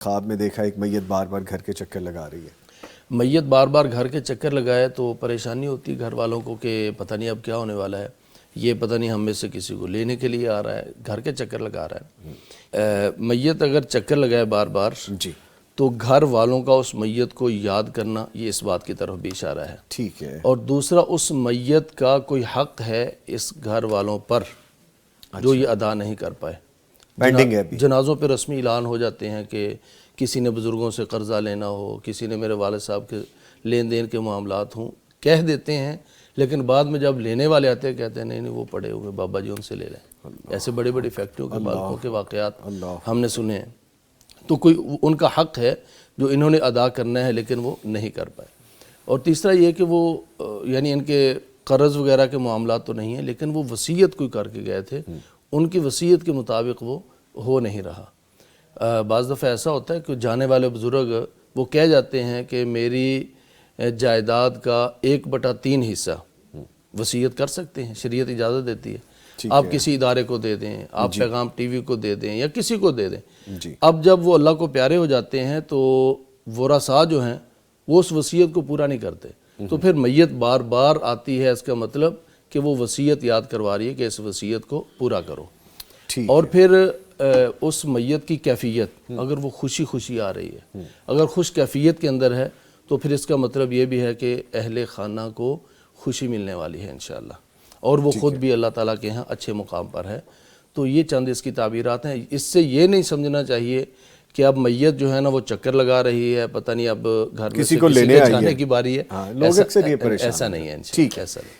خواب میں دیکھا ایک میت بار بار گھر کے چکر لگا رہی ہے. میت بار بار گھر کے چکر لگائے تو پریشانی ہوتی گھر والوں کو کہ پتہ نہیں اب کیا ہونے والا ہے، یہ پتہ نہیں ہم میں سے کسی کو لینے کے لیے آ رہا ہے، گھر کے چکر لگا رہا ہے. میت اگر چکر لگائے بار بار جی تو گھر والوں کا اس میت کو یاد کرنا یہ اس بات کی طرف بھی اشارہ ہے. ٹھیک ہے. اور دوسرا اس میت کا کوئی حق ہے اس گھر والوں پر جو یہ ادا نہیں کر پائے. پینڈنگ ہے ابھی. جنازوں پہ رسمی اعلان ہو جاتے ہیں کہ کسی نے بزرگوں سے قرضہ لینا ہو، کسی نے میرے والد صاحب کے لین دین کے معاملات ہوں، کہہ دیتے ہیں، لیکن بعد میں جب لینے والے آتے ہیں کہتے ہیں نہیں وہ پڑے ہوئے بابا جی ان سے لے لیں. ایسے بڑی بڑی فیکٹریوں کے مالکوں کے واقعات ہم نے سنے ہیں. تو کوئی ان کا حق ہے جو انہوں نے ادا کرنا ہے لیکن وہ نہیں کر پائے. اور تیسرا یہ کہ وہ یعنی ان کے قرض وغیرہ کے معاملات تو نہیں ہیں لیکن وہ وصیت کوئی کر کے گئے تھے، ان کی وصیت کے مطابق وہ ہو نہیں رہا. بعض دفعہ ایسا ہوتا ہے کہ جانے والے بزرگ وہ کہہ جاتے ہیں کہ میری جائیداد کا 1/3 حصہ وصیت کر سکتے ہیں، شریعت اجازت دیتی ہے. آپ کسی ادارے کو دے دیں، آپ پیغام ٹی وی کو دے دیں یا کسی کو دے دیں. اب جب وہ اللہ کو پیارے ہو جاتے ہیں تو ورثاء جو ہیں وہ اس وصیت کو پورا نہیں کرتے، تو پھر میت بار بار آتی ہے. اس کا مطلب کہ وہ وصیت یاد کروا رہی ہے کہ اس وصیت کو پورا کرو. اور پھر اس میت کی کیفیت اگر وہ خوشی خوشی آ رہی ہے، اگر خوش کیفیت کے اندر ہے تو پھر اس کا مطلب یہ بھی ہے کہ اہل خانہ کو خوشی ملنے والی ہے انشاءاللہ، اور وہ خود بھی اللہ تعالیٰ کے ہاں اچھے مقام پر ہے. تو یہ چند اس کی تعبیرات ہیں. اس سے یہ نہیں سمجھنا چاہیے کہ اب میت جو ہے نا وہ چکر لگا رہی ہے، پتہ نہیں اب گھر میں کسی سے کو کسی لینے کے آئی جانے ہے. کی باری ہے. لوگ اکثر یہ پریشان ایسا نہیں ہے ٹھیک ہے. ایسا نہیں.